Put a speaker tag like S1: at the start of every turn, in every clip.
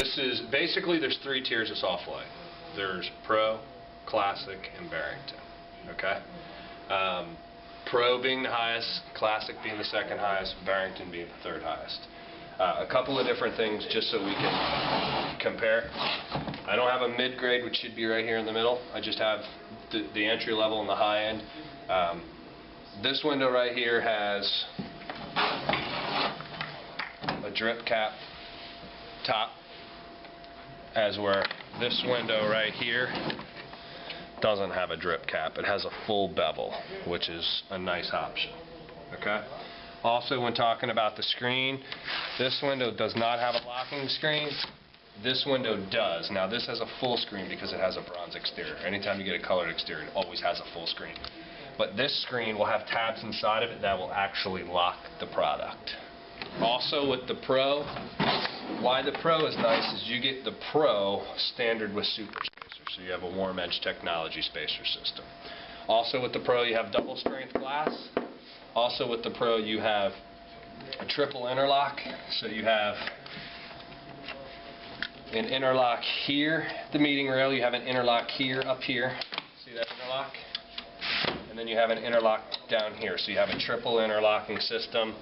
S1: This is basically, there's 3 tiers of Soft-lite. There's Pro, Classic, and Barrington. Okay. Pro being the highest, Classic being the second highest, Barrington being the third highest. A couple of different things just so we can compare. I don't have a mid-grade, which should be right here in the middle. I just have the entry level and the high end. This window right here has a drip cap top, as where this window right here doesn't have a drip cap. It has a full bevel, which is a nice option. Okay. Also, when talking about the screen, this window does not have a locking screen. This window does. Now, this has a full screen because it has a bronze exterior. Anytime you get a colored exterior, it always has a full screen. But this screen will have tabs inside of it that will actually lock the product. Also, with the Pro, why the Pro is nice is you get the Pro standard with super spacer. So you have a warm edge technology spacer system. Also, with the Pro, you have double strength glass. Also with the Pro, you have a triple interlock, so you have an interlock here, the meeting rail, you have an interlock here, up here, see that interlock? And then you have an interlock down here, so you have a triple interlocking system.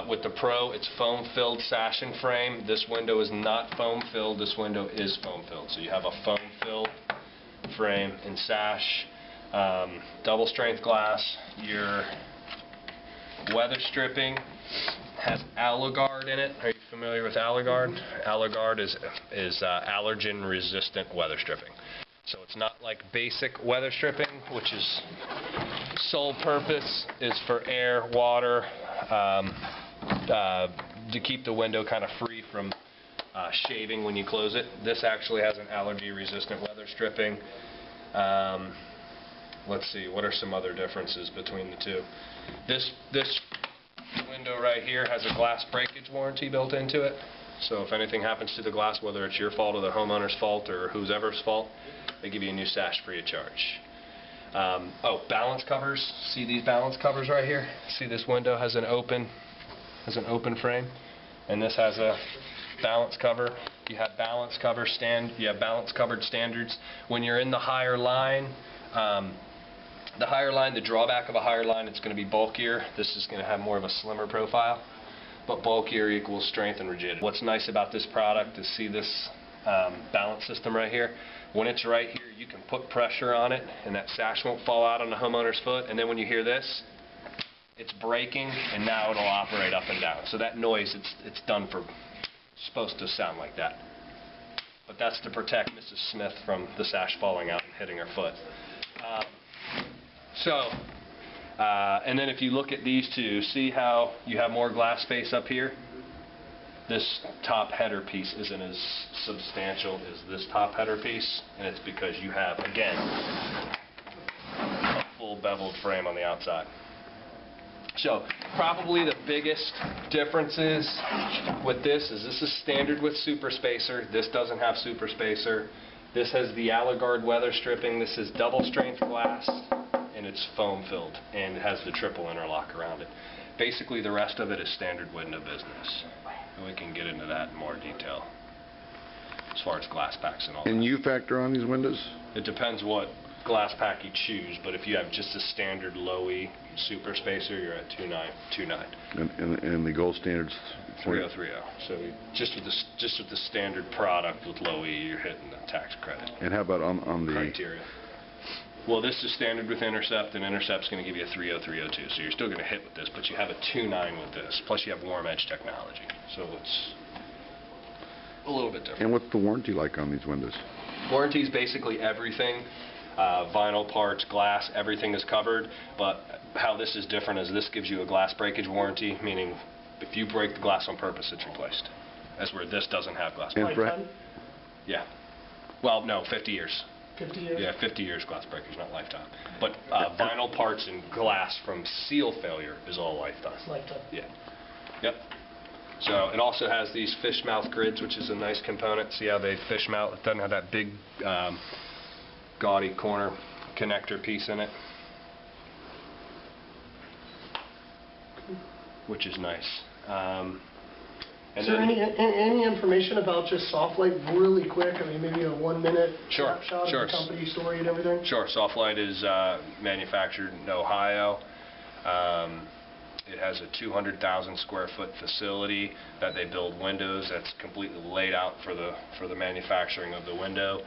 S1: With the Pro, it's foam-filled sash and frame. This window is not foam-filled, this window is foam-filled. So you have a foam-filled frame and sash, double strength glass, your weather stripping has AlloGuard in it. Are you familiar with AlloGuard? AlloGuard is allergen resistant weather stripping. So it's not like basic weather stripping, which is sole purpose is for air, water, to keep the window kind of free from shaving when you close it. This actually has an allergy resistant weather stripping. Let's see, what are some other differences between the two? This window right here has a glass breakage warranty built into it. So if anything happens to the glass, whether it's your fault or the homeowner's fault or whoever's fault, they give you a new sash free of charge. Oh, balance covers. See these balance covers right here? See this window has an open frame, and this has a balance cover. You have balance cover you have balance covered standards. When you're in the higher line, the drawback of a higher line, it's going to be bulkier. This is going to have more of a slimmer profile, but bulkier equals strength and rigidity. What's nice about this product is see this balance system right here. When it's right here, you can put pressure on it, and that sash won't fall out on the homeowner's foot. And then when you hear this, it's braking, and now it'll operate up and down. So that noise, it's done for, supposed to sound like that. But that's to protect Mrs. Smith from the sash falling out and hitting her foot. And then if you look at these two, see how you have more glass space up here? This top header piece isn't as substantial as this top header piece, and it's because you have, again, a full beveled frame on the outside. So probably the biggest differences with this is standard with super spacer. This doesn't have super spacer. This has the AlloGuard weather stripping. This is double strength glass, and it's foam filled, and it has the triple interlock around it. Basically, the rest of it is standard window business, and we can get into that in more detail as far as glass packs and all that.
S2: And you factor on these windows?
S1: It depends what glass pack you choose, but if you have just a standard low-E super spacer, you're at 2.9.
S2: And the gold standard's
S1: 3030. So just with the standard product with low E, you're hitting the tax credit.
S2: And how about on the
S1: criteria? Well, this is standard with Intercept, and Intercept's going to give you a 30302. So you're still going to hit with this, but you have a 2.9 with this. Plus you have warm edge technology, so it's a little bit different.
S2: And what's the warranty like on these windows?
S1: Warranty is basically everything. Vinyl parts, glass, everything is covered, but how this is different is this gives you a glass breakage warranty, meaning if you break the glass on purpose, it's replaced. As where this doesn't have glass breakage.
S3: Lifetime?
S1: Yeah. Well, no, 50 years.
S3: 50 years?
S1: Yeah, 50 years glass breakage, not lifetime. But vinyl parts and glass from seal failure is all lifetime.
S3: It's lifetime.
S1: Yeah. Yep. So it also has these fish mouth grids, which is a nice component. See how they fish mouth? It doesn't have that big gaudy corner connector piece in it, which is nice. And
S3: Is there
S1: then-
S3: any information about just Soft-lite really quick? I mean, maybe a 1-minute
S1: Sure,
S3: snapshot
S1: sure.
S3: of the company story and everything?
S1: Sure. Soft-lite is manufactured in Ohio. It has a 200,000 square foot facility that they build windows that's completely laid out for the manufacturing of the window.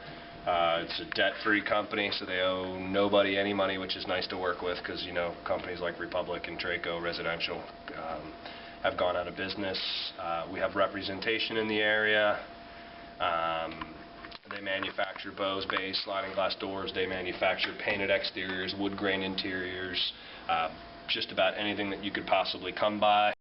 S1: It's a debt-free company, so they owe nobody any money, which is nice to work with because, you know, companies like Republic and Traco Residential have gone out of business. We have representation in the area. They manufacture Bose base sliding glass doors. They manufacture painted exteriors, wood grain interiors, just about anything that you could possibly come by.